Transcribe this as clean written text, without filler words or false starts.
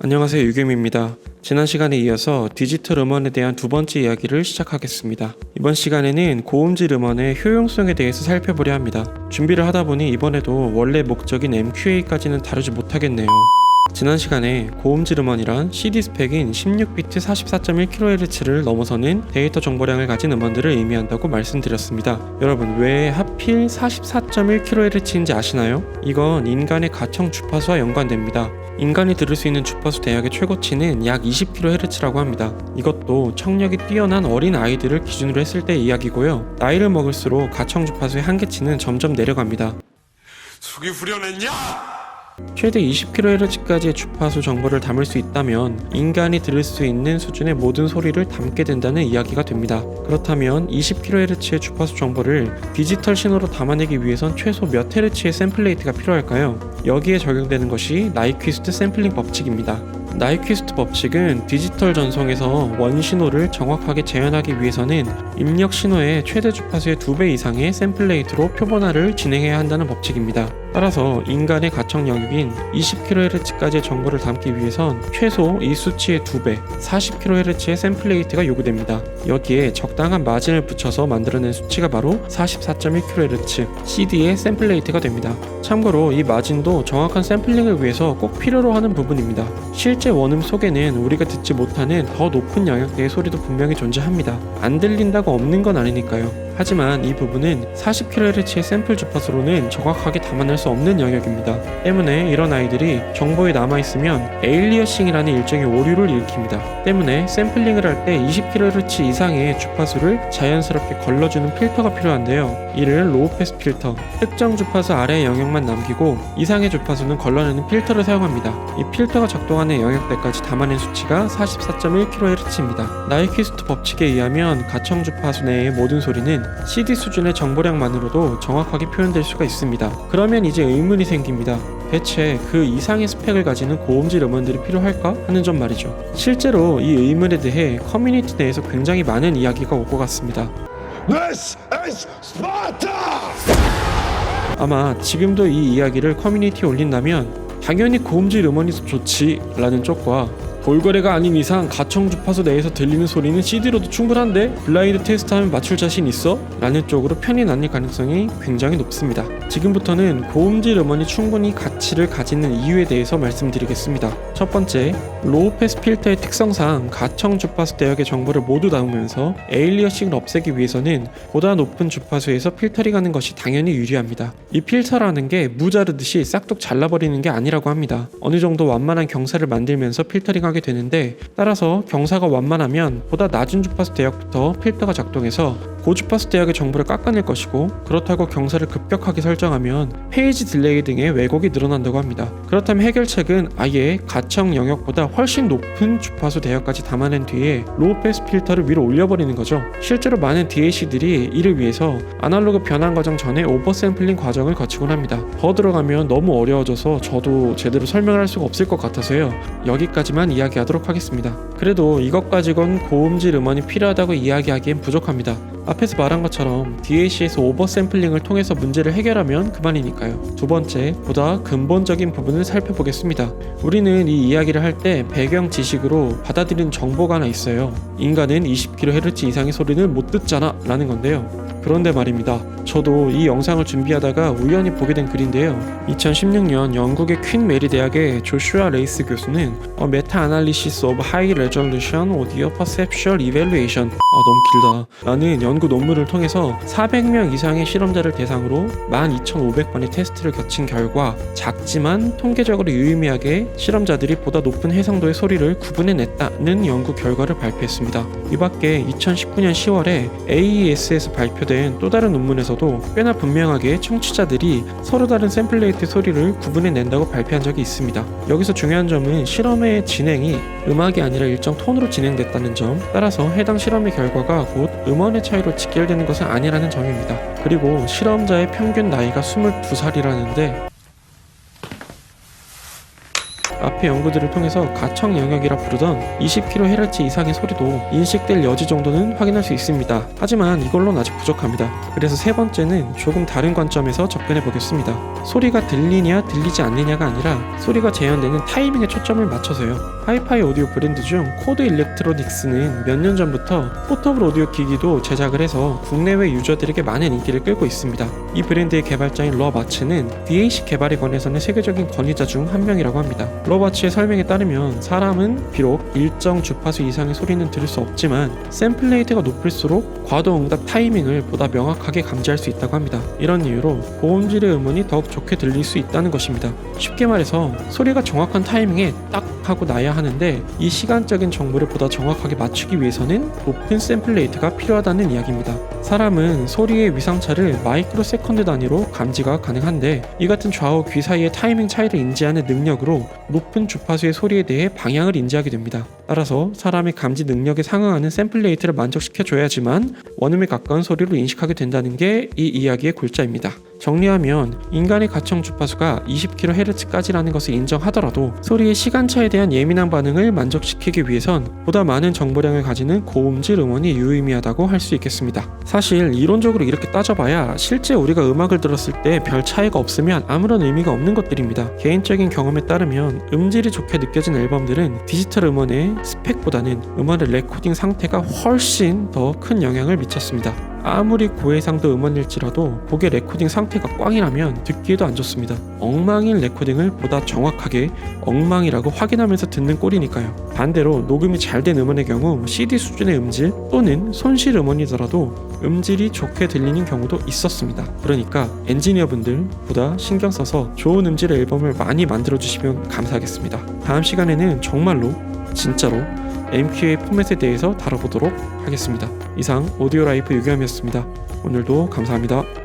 안녕하세요, 유겸입니다. 지난 시간에 이어서 디지털 음원에 대한 두 번째 이야기를 시작하겠습니다. 이번 시간에는 고음질 음원의 효용성에 대해서 살펴보려 합니다. 준비를 하다 보니 이번에도 원래 목적인 MQA까지는 다루지 못하겠네요. 지난 시간에 고음질 음원이란 CD 스펙인 16비트 44.1kHz를 넘어서는 데이터 정보량을 가진 음원들을 의미한다고 말씀드렸습니다. 여러분, 왜 하필 44.1kHz인지 아시나요? 이건 인간의 가청 주파수와 연관됩니다. 인간이 들을 수 있는 주파수 대역의 최고치는 약 20kHz라고 합니다. 이것도 청력이 뛰어난 어린 아이들을 기준으로 했을 때 이야기고요. 나이를 먹을수록 가청 주파수의 한계치는 점점 내려갑니다. 속이 후련했냐? 최대 20kHz까지의 주파수 정보를 담을 수 있다면 인간이 들을 수 있는 수준의 모든 소리를 담게 된다는 이야기가 됩니다. 그렇다면 20kHz의 주파수 정보를 디지털 신호로 담아내기 위해선 최소 몇 헤르츠의 샘플레이트가 필요할까요? 여기에 적용되는 것이 나이퀴스트 샘플링 법칙입니다. 나이퀴스트 법칙은 디지털 전송에서 원 신호를 정확하게 재현하기 위해서는 입력 신호의 최대 주파수의 2배 이상의 샘플레이트로 표본화를 진행해야 한다는 법칙입니다. 따라서 인간의 가청 영역인 20kHz까지의 정보를 담기 위해선 최소 이 수치의 2배, 40kHz의 샘플레이트가 요구됩니다. 여기에 적당한 마진을 붙여서 만들어낸 수치가 바로 44.1kHz CD의 샘플레이트가 됩니다. 참고로 이 마진도 정확한 샘플링을 위해서 꼭 필요로 하는 부분입니다. 실제 원음 속에는 우리가 듣지 못하는 더 높은 영역대의 소리도 분명히 존재합니다. 안 들린다고 없는 건 아니니까요. 하지만 이 부분은 40kHz의 샘플 주파수로는 정확하게 담아낼 수 없는 영역입니다. 때문에 이런 아이들이 정보에 남아있으면 에일리어싱이라는 일종의 오류를 일으킵니다. 때문에 샘플링을 할 때 20kHz 이상의 주파수를 자연스럽게 걸러주는 필터가 필요한데요. 이를 로우 패스 필터, 특정 주파수 아래의 영역만 남기고 이상의 주파수는 걸러내는 필터를 사용합니다. 이 필터가 작동하는 영역대까지 담아낸 수치가 44.1kHz입니다. 나이퀴스트 법칙에 의하면 가청 주파수 내의 모든 소리는 CD 수준의 정보량만으로도 정확하게 표현될 수가 있습니다. 그러면 이제 의문이 생깁니다. 대체 그 이상의 스펙을 가지는 고음질 음원들이 필요할까? 하는 점 말이죠. 실제로 이 의문에 대해 커뮤니티 내에서 굉장히 많은 이야기가 오고 갔습니다. This is Sparta! 아마 지금도 이 이야기를 커뮤니티에 올린다면 당연히 고음질 음원이 좋지 라는 쪽과 돌거래가 아닌 이상 가청 주파수 내에서 들리는 소리는 CD로도 충분한데 블라인드 테스트하면 맞출 자신 있어? 라는 쪽으로 편이 나뉠 가능성이 굉장히 높습니다. 지금부터는 고음질 음원이 충분히 가치를 가지는 이유에 대해서 말씀드리겠습니다. 첫 번째, 로우 패스 필터의 특성상 가청 주파수 대역의 정보를 모두 담으면서 에일리어싱을 없애기 위해서는 보다 높은 주파수에서 필터링하는 것이 당연히 유리합니다. 이 필터라는 게 무 자르듯이 싹둑 잘라버리는 게 아니라고 합니다. 어느 정도 완만한 경사를 만들면서 필터링하게 되는데, 따라서 경사가 완만하면 보다 낮은 주파수 대역부터 필터가 작동해서 고주파수 대역의 정보를 깎아낼 것이고, 그렇다고 경사를 급격하게 설정하면 페이지 딜레이 등의 왜곡이 늘어난다고 합니다. 그렇다면 해결책은 아예 가청 영역보다 훨씬 높은 주파수 대역까지 담아낸 뒤에 로우 패스 필터를 위로 올려버리는 거죠. 실제로 많은 DAC들이 이를 위해서 아날로그 변환 과정 전에 오버샘플링 과정을 거치곤 합니다. 더 들어가면 너무 어려워져서 저도 제대로 설명을 할 수가 없을 것 같아서요. 여기까지만 이야기하도록 하겠습니다. 그래도 이것 가지고는 고음질 음원이 필요하다고 이야기하기엔 부족합니다. 앞에서 말한 것처럼 DAC에서 오버샘플링을 통해서 문제를 해결하면 그만이니까요. 두 번째, 보다 근본적인 부분을 살펴보겠습니다. 우리는 이 이야기를 할 때 배경 지식으로 받아들이는 정보가 하나 있어요. 인간은 20kHz 이상의 소리는 못 듣잖아 라는 건데요. 그런데 말입니다. 저도 이 영상을 준비하다가 우연히 보게 된 글인데요. 2016년 영국의 퀸 메리 대학의 조슈아 레이스 교수는 메타 아날리시스 오브 하이 레졸루션 오디오 퍼셉션 이밸루에이션 너무 길다 라는 연구 논문을 통해서 400명 이상의 실험자를 대상으로 12,500번의 테스트를 거친 결과 작지만 통계적으로 유의미하게 실험자들이 보다 높은 해상도의 소리를 구분해냈다는 연구 결과를 발표했습니다. 이 밖에 2019년 10월에 AES에서 발표된 또 다른 논문에서도 꽤나 분명하게 청취자들이 서로 다른 샘플레이트 소리를 구분해낸다고 발표한 적이 있습니다. 여기서 중요한 점은 실험의 진행이 음악이 아니라 일정 톤으로 진행됐다는 점, 따라서 해당 실험의 결과가 곧 음원의 차이로 직결되는 것은 아니라는 점입니다. 그리고 실험자의 평균 나이가 22살이라는데 앞의 연구들을 통해서 가청 영역이라 부르던 20kHz 이상의 소리도 인식될 여지 정도는 확인할 수 있습니다. 하지만 이걸로는 아직 부족합니다. 그래서 세 번째는 조금 다른 관점에서 접근해 보겠습니다. 소리가 들리냐 들리지 않느냐가 아니라 소리가 재현되는 타이밍에 초점을 맞춰서요. 하이파이 오디오 브랜드 중 코드 일렉트로닉스는 몇 년 전부터 포터블 오디오 기기도 제작을 해서 국내외 유저들에게 많은 인기를 끌고 있습니다. 이 브랜드의 개발자인 러바츠는 DAC 개발에 관해서는 세계적인 권위자 중 한 명이라고 합니다. 러바츠의 설명에 따르면 사람은 비록 일정 주파수 이상의 소리는 들을 수 없지만 샘플레이트가 높을수록 과도 응답 타이밍을 보다 명확하게 감지할 수 있다고 합니다. 이런 이유로 고음질의 음원이 더욱 좋게 들릴 수 있다는 것입니다. 쉽게 말해서 소리가 정확한 타이밍에 딱 하고 나야 하는데 이 시간적인 정보를 보다 정확하게 맞추기 위해서는 높은 샘플레이트가 필요하다는 이야기입니다. 사람은 소리의 위상차를 마이크로 세컨드 단위로 감지가 가능한데 이 같은 좌우 귀 사이의 타이밍 차이를 인지하는 능력으로 높은 주파수의 소리에 대해 방향을 인지하게 됩니다. 따라서 사람의 감지 능력에 상응하는 샘플레이트를 만족시켜줘야지만 원음에 가까운 소리로 인식하게 된다는 게 이 이야기의 골자입니다. 정리하면 인간의 가청 주파수가 20kHz까지라는 것을 인정하더라도 소리의 시간차에 대한 예민한 반응을 만족시키기 위해선 보다 많은 정보량을 가지는 고음질 음원이 유의미하다고 할 수 있겠습니다. 사실 이론적으로 이렇게 따져봐야 실제 우리가 음악을 들었을 때 별 차이가 없으면 아무런 의미가 없는 것들입니다. 개인적인 경험에 따르면 음질이 좋게 느껴진 앨범들은 디지털 음원의 스펙보다는 음원의 레코딩 상태가 훨씬 더 큰 영향을 미쳤습니다. 아무리 고해상도 음원일지라도 곡의 레코딩 상태가 꽝이라면 듣기에도 안 좋습니다. 엉망인 레코딩을 보다 정확하게 엉망이라고 확인하면서 듣는 꼴이니까요. 반대로 녹음이 잘 된 음원의 경우 CD 수준의 음질 또는 손실 음원이더라도 음질이 좋게 들리는 경우도 있었습니다. 그러니까 엔지니어분들 보다 신경 써서 좋은 음질의 앨범을 많이 만들어주시면 감사하겠습니다. 다음 시간에는 정말로 진짜로 MQA 포맷에 대해서 다뤄보도록 하겠습니다. 이상 오디오 라이프 유겸이었습니다. 오늘도 감사합니다.